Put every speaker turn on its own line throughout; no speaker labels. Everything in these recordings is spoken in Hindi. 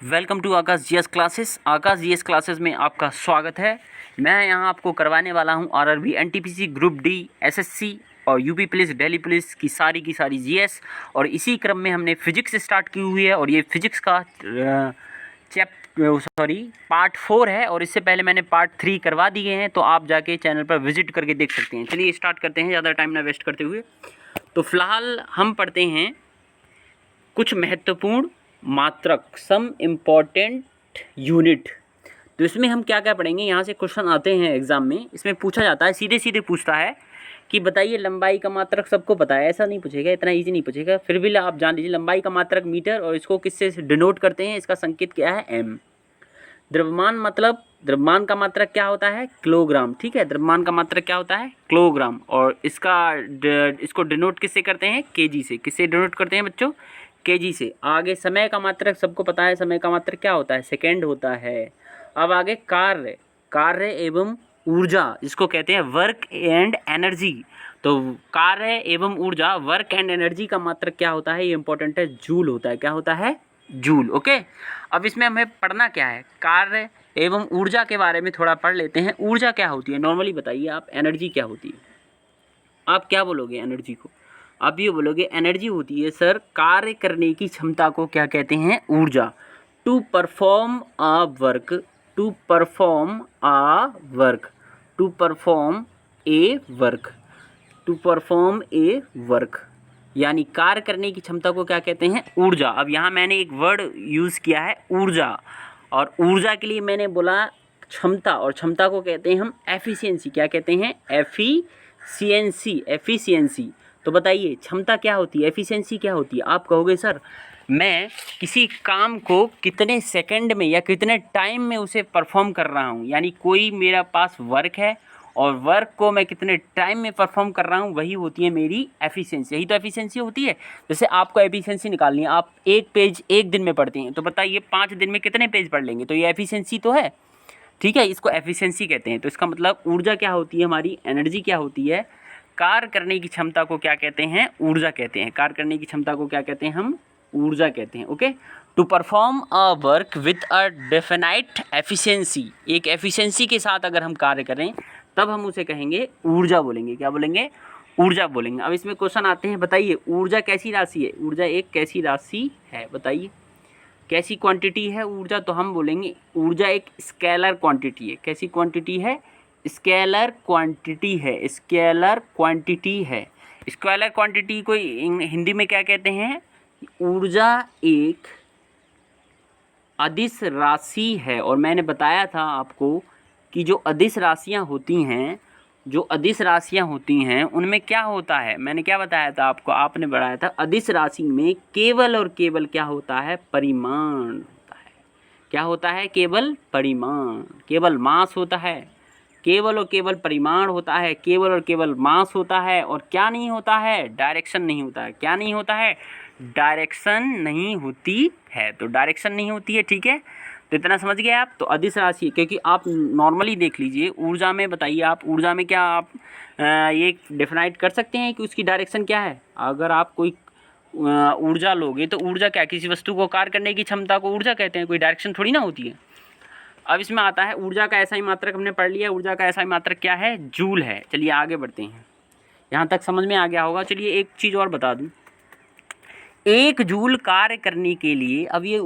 Welcome to Aakash GS classes. Aakash GS classes में आपका स्वागत है। मैं यहाँ आपको करवाने वाला हूँ RRB, NTPC, group D, SSC और यूपी पुलिस, दिल्ली पुलिस की सारी जीएस। और इसी क्रम में हमने फिजिक्स स्टार्ट की हुई है और ये फिजिक्स का पार्ट 4 है और इससे पहले मैंने पार्ट 3 करवा दिए हैं, तो आप जाके चैनल पर विजिट करके देख सकते हैं। चलिए स्टार्ट करते हैं ज़्यादा टाइम ना वेस्ट करते हुए। तो फिलहाल हम पढ़ते हैं कुछ महत्वपूर्ण मात्रक, सम इम्पॉर्टेंट यूनिट। तो इसमें हम क्या क्या पढ़ेंगे, यहाँ से क्वेश्चन आते हैं एग्जाम में। इसमें पूछा जाता है, सीधे सीधे पूछता है कि बताइए लंबाई का मात्रक। सबको पता है, ऐसा नहीं पूछेगा, इतना इजी नहीं पूछेगा, फिर भी आप जान लीजिए लंबाई का मात्रक मीटर, और इसको किससे डिनोट करते हैं, इसका संकेत क्या है, एम। द्रव्यमान, मतलब द्रव्यमान का मात्रक क्या होता है, किलोग्राम। ठीक है, द्रव्यमान का मात्रक क्या होता है, किलोग्राम। और इसको डिनोट किससे करते हैं, केजी से। किससे डिनोट करते हैं बच्चों, केजी से। आगे समय का मात्रक सबको पता है, समय का मात्रक क्या होता है, सेकेंड होता है। अब आगे कार्य एवं ऊर्जा, जिसको कहते हैं वर्क एंड एनर्जी। तो कार्य एवं ऊर्जा, वर्क एंड एनर्जी का मात्रक क्या होता है, ये इंपॉर्टेंट है, जूल होता है। क्या होता है, जूल। ओके, अब इसमें हमें पढ़ना क्या है, कार्य एवं ऊर्जा के बारे में थोड़ा पढ़ लेते हैं। ऊर्जा क्या होती है, नॉर्मली बताइए आप, एनर्जी क्या होती है। आप क्या बोलोगे एनर्जी को, आप ये बोलोगे एनर्जी होती है सर कार्य करने की क्षमता को क्या कहते हैं, ऊर्जा। To perform a work, to perform a work, to perform a work, to perform a work, यानी कार्य करने की क्षमता को क्या कहते हैं, ऊर्जा। अब यहाँ मैंने एक वर्ड यूज़ किया है, ऊर्जा, और ऊर्जा के लिए मैंने बोला क्षमता, और क्षमता को कहते हैं हम एफिशिएंसी। क्या कहते हैं, एफिशिएंसी, एफिशिएंसी। तो बताइए क्षमता क्या होती है, एफिशिएंसी क्या होती है। आप कहोगे सर मैं किसी काम को कितने सेकंड में या कितने टाइम में उसे परफॉर्म कर रहा हूँ, यानी कोई मेरा पास वर्क है और वर्क को मैं कितने टाइम में परफॉर्म कर रहा हूँ, वही होती है मेरी एफिशिएंसी। यही तो एफिशिएंसी होती है। जैसे आपको एफिशिएंसी निकालनी है, आप एक पेज एक दिन में पढ़ते हैं, तो बताइए 5 दिन में कितने पेज पढ़ लेंगे, तो ये एफिशिएंसी तो है। ठीक है, इसको एफिशिएंसी कहते हैं। तो इसका मतलब ऊर्जा क्या होती है हमारी, एनर्जी क्या होती है, कार्य करने की क्षमता को क्या कहते हैं, ऊर्जा कहते हैं। कार्य करने की क्षमता को क्या कहते हैं, हम ऊर्जा कहते हैं। Okay, to perform a work with a definite efficiency, एक एफिशिएंसी के साथ अगर हम कार्य करें तब हम उसे कहेंगे ऊर्जा बोलेंगे। क्या बोलेंगे, ऊर्जा बोलेंगे। अब इसमें क्वेश्चन आते हैं, बताइए ऊर्जा कैसी राशि है, ऊर्जा एक कैसी राशि है, बताइए कैसी क्वांटिटी है ऊर्जा। तो हम बोलेंगे ऊर्जा एक स्केलर क्वांटिटी है। कैसी क्वांटिटी है, स्केलर क्वांटिटी है, स्केलर क्वांटिटी है। स्केलर क्वांटिटी को हिंदी में क्या कहते हैं, ऊर्जा एक अदिश राशि है। और मैंने बताया था आपको कि जो अदिश राशियाँ होती हैं, जो अदिश राशियाँ होती हैं उनमें क्या होता है, मैंने क्या बताया था आपको, आपने बताया था अदिश राशि में केवल और केवल क्या होता है, परिमाण होता है। क्या होता है, केवल परिमाण, केवल मास होता है, केवल और केवल परिमाण होता है, केवल और केवल मास होता है। और क्या नहीं होता है, डायरेक्शन नहीं होता है। क्या नहीं होता है, डायरेक्शन नहीं होती है। तो डायरेक्शन नहीं होती है, ठीक है। तो इतना समझ गए आप। तो अदिश राशि, क्योंकि आप नॉर्मली देख लीजिए ऊर्जा में, बताइए आप ऊर्जा में क्या आप ये डिफाइट कर सकते हैं कि उसकी डायरेक्शन क्या है। अगर आप कोई ऊर्जा लोगे तो ऊर्जा क्या, किसी वस्तु को कार्य करने की क्षमता को ऊर्जा कहते हैं, कोई डायरेक्शन थोड़ी ना होती है। अब इसमें आता है ऊर्जा का ऐसा ही मात्रक, हमने पढ़ लिया ऊर्जा का ऐसा ही मात्रक क्या है, जूल है। चलिए आगे बढ़ते हैं, यहाँ तक समझ में आ गया होगा। चलिए एक चीज़ और बता दूँ, एक जूल कार्य करने के लिए, अब ये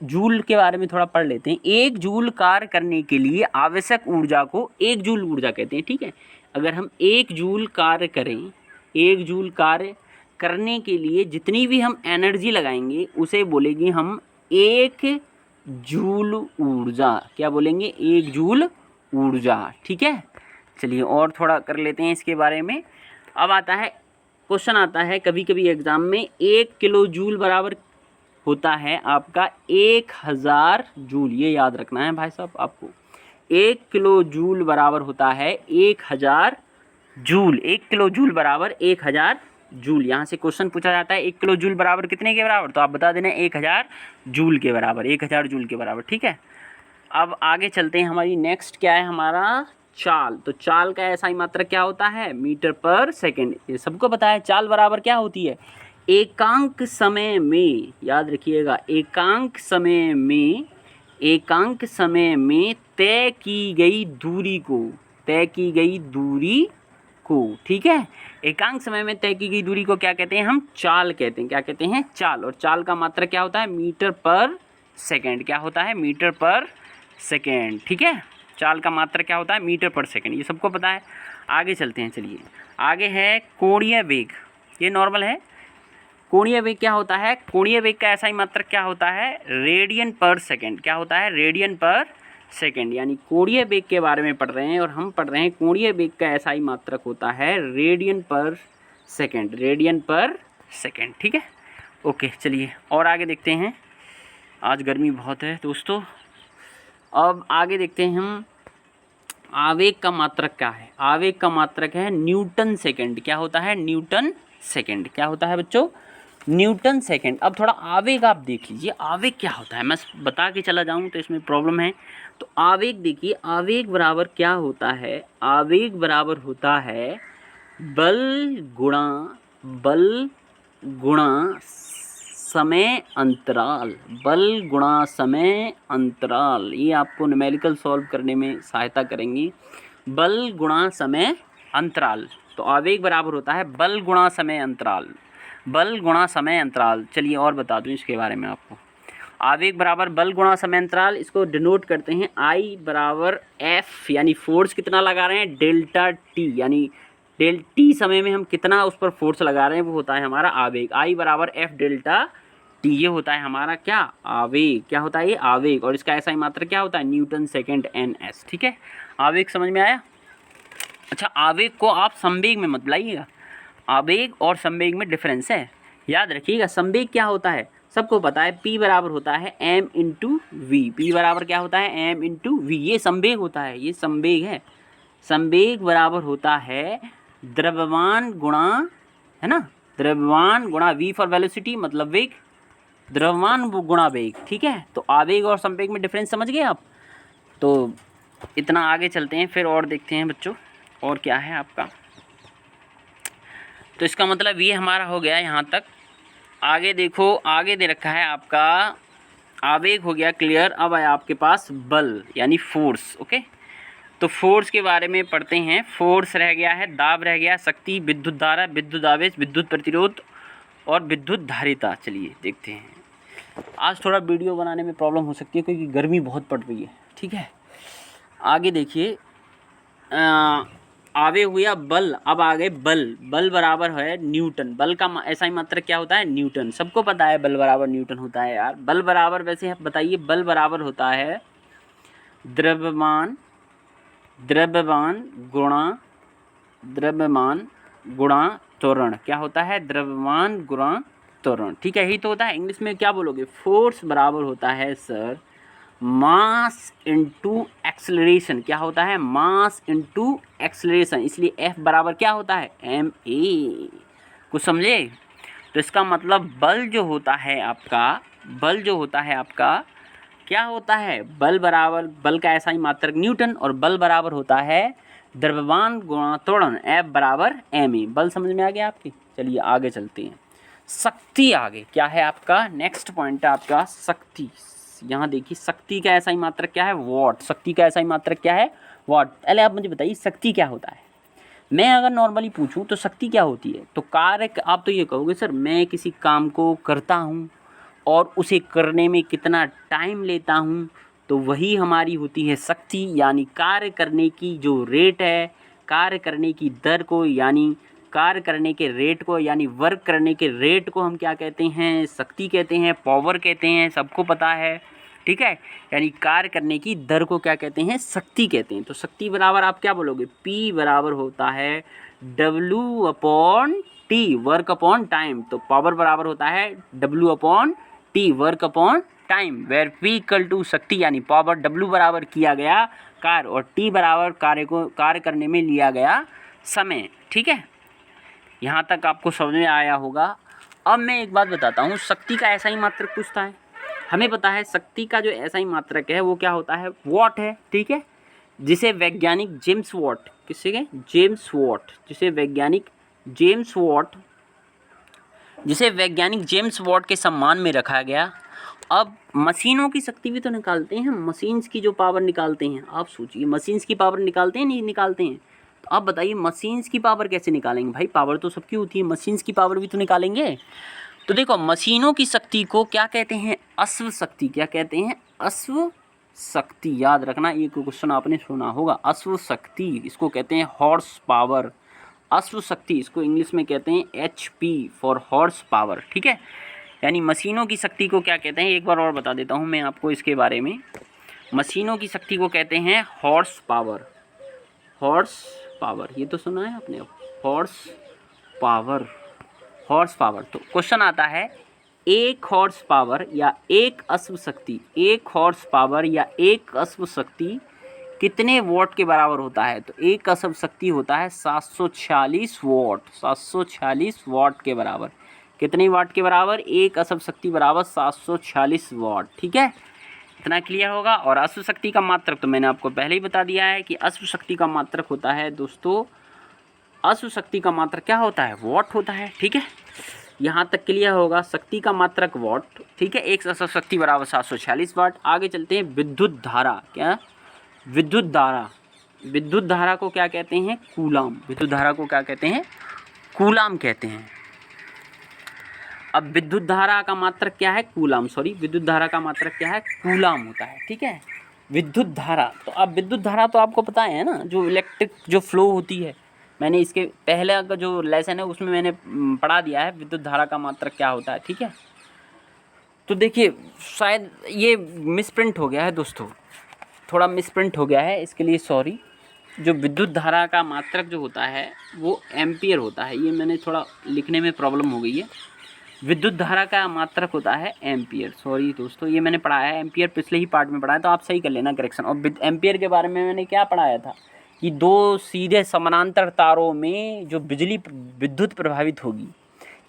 जूल के बारे में थोड़ा पढ़ लेते हैं। एक जूल कार्य करने के लिए आवश्यक ऊर्जा को एक जूल ऊर्जा कहते हैं। ठीक है, अगर हम एक जूल कार्य करें, एक जूल कार्य करने के लिए जितनी भी हम एनर्जी लगाएंगे उसे बोलेंगे हम एक जूल ऊर्जा। क्या बोलेंगे, एक जूल ऊर्जा। ठीक है, चलिए और थोड़ा कर लेते हैं इसके बारे में। अब आता है क्वेश्चन, आता है कभी कभी एग्जाम में, 1 किलो जूल बराबर होता है आपका 1000 जूल। ये याद रखना है भाई साहब आपको, 1 किलो जूल बराबर होता है 1000 जूल। 1 किलो जूल बराबर 1000 जूल। यहाँ से क्वेश्चन पूछा जाता है 1 किलो जूल बराबर कितने के बराबर, तो आप बता देना 1000 जूल के बराबर, 1000 जूल के बराबर। ठीक है, अब आगे चलते हैं। हमारी नेक्स्ट क्या है, हमारा चाल। तो चाल का ऐसा ही मात्रक क्या होता है, मीटर पर सेकंड। ये सबको पता है, चाल बराबर क्या होती है, एकांक समय में, याद रखिएगा, एकांक समय में तय की गई दूरी को, ठीक है। एकांक समय में तय की गई दूरी को क्या कहते हैं? हम चाल कहते हैं। क्या कहते हैं? चाल। और चाल का मात्रक क्या होता है? मीटर पर सेकेंड। क्या होता है? मीटर पर सेकेंड, ठीक है। चाल का मात्रक क्या होता है? मीटर पर सेकेंड, ये सबको पता है। आगे चलते हैं, चलिए आगे है कोणीय वेग। ये नॉर्मल है। कोणीय वेग क्या होता है? कोणीय वेग का ऐसा ही मात्रक क्या होता है? रेडियन पर सेकेंड। क्या होता है? रेडियन पर सेकेंड। यानी कोणीय वेग के बारे में पढ़ रहे हैं और हम पढ़ रहे हैं कोणीय वेग का ऐसा ही मात्रक होता है रेडियन पर सेकेंड। रेडियन पर सेकेंड, ठीक है। ओके, चलिए और आगे देखते हैं। आज गर्मी बहुत है दोस्तों। अब आगे देखते हैं हम, आवेग का मात्रक क्या है? आवेग का मात्रक है न्यूटन सेकेंड। क्या होता है? Newton second. क्या होता है बच्चों? Newton second. अब थोड़ा आवेग आप देख लीजिए, आवेग क्या होता है। मैं बता के चला जाऊं तो इसमें प्रॉब्लम है। तो आवेग देखिए, आवेग बराबर क्या होता है? आवेग बराबर होता है बल गुणा समय अंतराल। बल गुणा समय अंतराल, ये आपको न्यूमेरिकल सॉल्व करने में सहायता करेंगी। बल गुणा समय अंतराल। तो आवेग बराबर होता है बल गुणा समय अंतराल। बल गुणा समय अंतराल। चलिए और बता दूं इसके बारे में आपको। आवेग बराबर बल गुणा समय अंतराल, इसको डिनोट करते हैं आई बराबर एफ, यानी फोर्स कितना लगा रहे हैं? डेल्टा टी, यानी डेल टी समय में हम कितना उस पर फोर्स लगा रहे हैं वो होता है हमारा आवेग। आई बराबर एफ डेल्टा टी, ये होता है हमारा क्या? आवेग। क्या होता है? ये आवेग। और इसका ऐसा ही मात्रक क्या होता है? न्यूटन सेकेंड एन एस, ठीक है। आवेग समझ में आया? अच्छा, आवेग को आप संवेग में मत लाइएगा। आवेग और संवेग में डिफरेंस है, याद रखिएगा। संवेग क्या होता है? सबको पता है, P बराबर होता है m इंटू वी। P बराबर क्या होता है? m into v. ये संवेग होता है, ये संवेग है। संवेग बराबर होता है द्रव्यमान गुणा, है ना, द्रव्यमान गुणा v फॉर वेलोसिटी, मतलब वेग, द्रव्यमान गुणा वेग, ठीक है। तो आवेग और संवेग में डिफरेंस समझ गए आप? तो इतना आगे चलते हैं फिर और देखते हैं बच्चों और क्या है आपका। तो इसका मतलब ये हमारा हो गया यहाँ तक। आगे देखो, आगे दे रखा है आपका आवेग हो गया क्लियर। अब है आपके पास बल यानी फोर्स। ओके, तो फोर्स के बारे में पढ़ते हैं। फोर्स रह गया है, दाब रह गया, शक्ति, विद्युत धारा, विद्युत आवेश, विद्युत प्रतिरोध और विद्युत धारिता। चलिए देखते हैं। आज थोड़ा वीडियो बनाने में प्रॉब्लम हो सकती है क्योंकि गर्मी बहुत पड़ रही है, ठीक है। आगे देखिए, आवेग हुआ बल। अब आ गए बल। बल बराबर है न्यूटन। बल का ऐसा ही मात्रक क्या होता है? न्यूटन। सबको पता है बल बराबर न्यूटन होता है यार। बल बराबर, वैसे बताइए, बल बराबर होता है द्रव्यमान गुणा त्वरण। क्या होता है? द्रव्यमान गुणा त्वरण, ठीक है। यही तो होता है। इंग्लिश में क्या बोलोगे? फोर्स बराबर होता है सर मास इनटू एक्सेलरेशन। क्या होता है? Mass into acceleration. इसलिए F बराबर क्या होता है? ma। कुछ समझे? तो इसका मतलब बल जो होता है आपका क्या होता है? बल बराबर, बल का ऐसा ही मात्रक न्यूटन, और बल बराबर होता है द्रव्यमान गुणा त्वरण, F बराबर ma। बल समझ में आ गया आपकी? चलिए आगे चलते हैं। शक्ति आगे क्या है आपका? नेक्स्ट पॉइंट है आपका शक्ति। यहाँ देखिए, शक्ति का ऐसा ही मात्रक क्या है? वॉट। शक्ति का ऐसा ही मात्रक क्या है? वॉट। पहले आप मुझे बताइए शक्ति क्या होता है। मैं अगर नॉर्मली पूछूं तो शक्ति क्या होती है, तो कार्य, आप तो ये कहोगे सर मैं किसी काम को करता हूँ और उसे करने में कितना टाइम लेता हूँ, तो वही हमारी होती है शक्ति। यानी कार्य करने की जो रेट है, कार्य करने की दर को, यानी कार्य करने के रेट को, यानी वर्क करने के रेट को हम क्या कहते हैं? शक्ति कहते हैं, पावर कहते हैं, सबको पता है, ठीक है। यानी कार्य करने की दर को क्या कहते हैं? शक्ति कहते हैं। तो शक्ति बराबर आप क्या बोलोगे? P बराबर होता है W upon T, work upon time. तो पावर बराबर होता है W upon T, work upon time, where P equal to शक्ति, यानी पावर। W बराबर किया गया कार्य और T बराबर कार्य करने में लिया गया समय, ठीक है। यहाँ तक आपको समझ में आया होगा। अब मैं एक बात बताता हूँ, शक्ति का ऐसा ही मात्रक पूछता है। हमें पता है शक्ति का जो ऐसा ही मात्रक है वो क्या होता है? वॉट है, ठीक है। जिसे वैज्ञानिक जेम्स वॉट, किससे गए? जेम्स वॉट, जिसे वैज्ञानिक जेम्स वॉट जिसे वैज्ञानिक जेम्स वॉट के सम्मान में रखा गया। अब मशीनों की शक्ति भी तो निकालते हैं हम, मशीन्स की जो पावर निकालते हैं, आप सोचिए मशीन्स की पावर निकालते हैं नहीं निकालते हैं? तो आप बताइए मशीन्स की पावर कैसे निकालेंगे भाई? पावर तो सबकी होती है, मशीन्स की पावर भी तो निकालेंगे। तो देखो मशीनों की शक्ति को क्या कहते हैं? अश्व शक्ति। क्या कहते हैं? अश्व शक्ति। याद रखना, ये क्वेश्चन आपने सुना होगा। अश्व शक्ति इसको कहते हैं हॉर्स पावर। अश्व शक्ति इसको इंग्लिश में कहते हैं HP फॉर हॉर्स पावर। ठीक है, यानी मशीनों की शक्ति को क्या कहते हैं? एक बार और बता देता हूँ मैं आपको इसके बारे में। मशीनों की शक्ति को कहते हैं हॉर्स पावर। हॉर्स पावर, ये तो सुना है आपने, हॉर्स पावर। Horse power. तो क्वेश्चन आता है, एक हॉर्स पावर या एक अश्व शक्ति, एक हॉर्स पावर या एक अश्व शक्ति कितने वॉट के बराबर होता है? तो एक अश्व शक्ति होता है 746 वॉट। 746 वॉट के बराबर। कितने वाट के बराबर? एक अश्व शक्ति बराबर 746 वॉट। ठीक है, इतना क्लियर होगा। और अश्व शक्ति का मात्रक तो मैंने आपको पहले ही बता दिया है कि अश्व शक्ति का मात्रक होता है दोस्तों, अश्व शक्ति का मात्रक क्या होता है? वॉट होता है। ठीक है, यहाँ तक क्लियर होगा। शक्ति का मात्रक वॉट। ठीक है, एक अश्व शक्ति बराबर 746 वाट। आगे चलते हैं, विद्युत धारा। क्या? विद्युत धारा। विद्युत धारा को क्या कहते हैं? कूलाम। विद्युत धारा को क्या कहते हैं? कूलाम कहते हैं। अब विद्युत धारा का मात्रक क्या है? कूलाम। सॉरी, विद्युत धारा का मात्रक क्या है? कूलाम होता है। ठीक है, विद्युत धारा। तो अब विद्युत धारा तो आपको पता है ना, जो इलेक्ट्रिक जो फ्लो होती है, मैंने इसके पहले का जो लेसन है उसमें मैंने पढ़ा दिया है विद्युत धारा का मात्रक क्या होता है। ठीक है, तो देखिए शायद ये मिसप्रिंट हो गया है दोस्तों, थोड़ा मिसप्रिंट हो गया है, इसके लिए सॉरी। जो विद्युत धारा का मात्रक जो होता है वो एम्पियर होता है। ये मैंने थोड़ा लिखने में प्रॉब्लम हो गई है। विद्युत धारा का मात्रक होता है एम्पियर। सॉरी दोस्तों, ये मैंने पढ़ाया है, एम्पियर पिछले ही पार्ट में पढ़ाया, तो आप सही कर लेना करेक्शन। और एम्पियर के बारे में मैंने क्या पढ़ाया था कि दो सीधे समानांतर तारों में जो बिजली विद्युत प्रभावित होगी,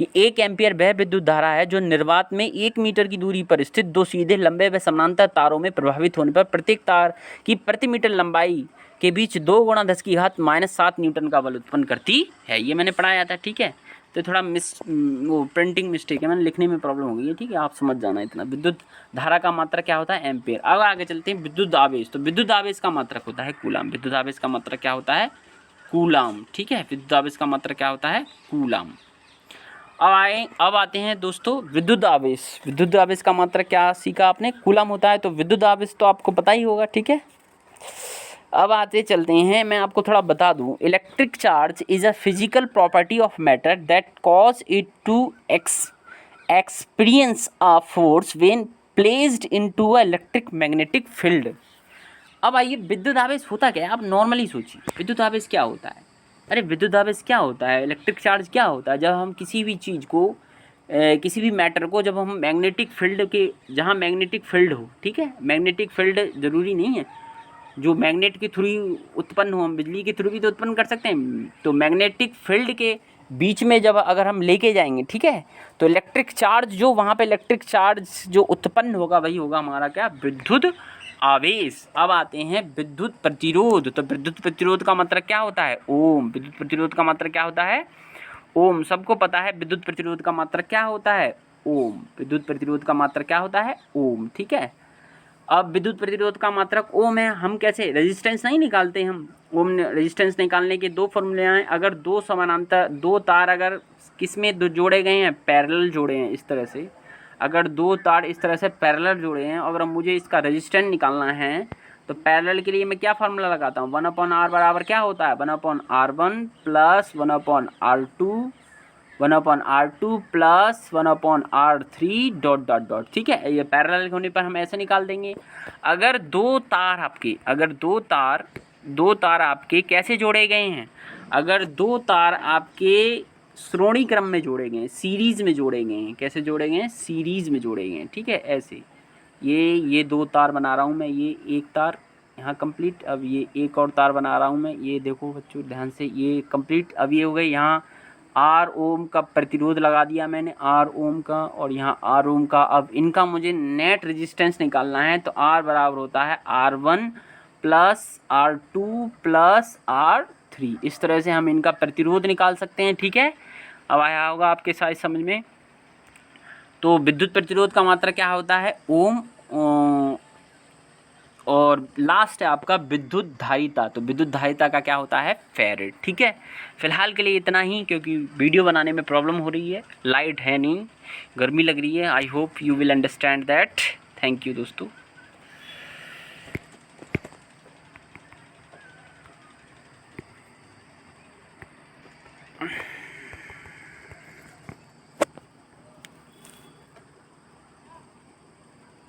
ये 1 एम्पियर वह विद्युत धारा है जो निर्वात में 1 मीटर की दूरी पर स्थित दो सीधे लंबे व समानांतर तारों में प्रभावित होने पर प्रत्येक तार की प्रति मीटर लंबाई के बीच 2 × 10⁻⁷ न्यूटन का बल उत्पन्न करती है। ये मैंने पढ़ाया था। ठीक है, तो थोड़ा वो प्रिंटिंग मिस्टेक है, मैंने लिखने में प्रॉब्लम हो गई है। ठीक है, आप समझ जाना इतना। विद्युत धारा का मात्रक क्या होता है? एम्पियर। अब आगे चलते हैं, विद्युत आवेश। तो विद्युत आवेश का मात्रक होता है कूलाम। विद्युत आवेश का मात्रक क्या होता है? कूलाम। ठीक है, विद्युत आवेश का मात्रक क्या होता है? कूलाम। अब आते हैं दोस्तों विद्युत आवेश। विद्युत आवेश का मात्रक क्या सीखा आपने? कूलाम होता है। तो विद्युत आवेश तो आपको पता ही होगा। ठीक है, अब आते चलते हैं, मैं आपको थोड़ा बता दूं। Electric charge is a physical property of matter that cause it to experience a force when placed into a electric magnetic field. अब आइए, विद्युत आवेश होता क्या है? आप नॉर्मली सोचिए, विद्युत आवेश क्या होता है? अरे विद्युत आवेश क्या होता है? इलेक्ट्रिक चार्ज क्या होता है? जब हम किसी भी चीज़ को किसी भी मैटर को जब हम मैग्नेटिक फील्ड के, जहाँ मैग्नेटिक फील्ड हो, ठीक है, मैग्नेटिक फील्ड ज़रूरी नहीं है जो मैग्नेट के थ्रू उत्पन्न हो, हम बिजली के थ्रू भी तो उत्पन्न कर सकते हैं। तो मैग्नेटिक फील्ड के बीच में जब अगर हम लेके जाएंगे, ठीक है, तो इलेक्ट्रिक चार्ज जो वहाँ पे इलेक्ट्रिक चार्ज जो उत्पन्न होगा वही होगा हमारा क्या? विद्युत आवेश। अब आते हैं विद्युत प्रतिरोध। तो विद्युत प्रतिरोध का मात्रक क्या होता है? ओम। विद्युत प्रतिरोध का मात्रक क्या होता है? ओम। सबको पता है विद्युत प्रतिरोध का मात्रक क्या होता है? ओम। विद्युत प्रतिरोध का मात्रक क्या होता है? ओम। ठीक है, अब विद्युत प्रतिरोध का मात्रक ओम है। हम कैसे रेजिस्टेंस नहीं निकालते, हम ओम रेजिस्टेंस निकालने के 2 फॉर्मूले हैं। अगर दो समानांतर 2 तार अगर किस में जोड़े गए हैं? पैरेलल जोड़े हैं। इस तरह से अगर 2 तार इस तरह से पैरेलल जोड़े हैं, अगर मुझे इसका रेजिस्टेंस निकालना है तो पैरेलल के लिए मैं क्या फार्मूला लगाता हूँ? 1/r बराबर क्या होता है? 1/r1 plus 1/r2 1/r2 plus 1/r3 dot dot dot. ठीक है, ये पैरेलल होने पर हम ऐसे निकाल देंगे। अगर दो तार आपके कैसे जोड़े गए हैं? अगर 2 तार आपके श्रोणी क्रम में जोड़े गए हैं, सीरीज़ में जोड़े गए हैं। कैसे जोड़े गए हैं? सीरीज़ में जोड़े गए हैं। ठीक है, ऐसे ये 2 तार बना रहा हूँ मैं, ये एक तार यहाँ कंप्लीट। अब ये एक और तार बना रहा हूँ मैं, ये देखो बच्चों ध्यान से, ये कंप्लीट। अब ये हो गए, यहाँ R ओम का प्रतिरोध लगा दिया मैंने, R ओम का, और यहाँ R ओम का। अब इनका मुझे नेट रेजिस्टेंस निकालना है, तो R बराबर होता है R1 plus R2 plus R3। इस तरह से हम इनका प्रतिरोध निकाल सकते हैं। ठीक है, अब आया होगा आपके साथ समझ में। तो विद्युत प्रतिरोध का मात्रा क्या होता है? ओम। और लास्ट है आपका विद्युत धारिता, तो विद्युत धारिता का क्या होता है? फैरेड। ठीक है, फिलहाल के लिए इतना ही, क्योंकि वीडियो बनाने में प्रॉब्लम हो रही है, लाइट है नहीं, गर्मी लग रही है। I hope you will understand that. Thank you दोस्तों।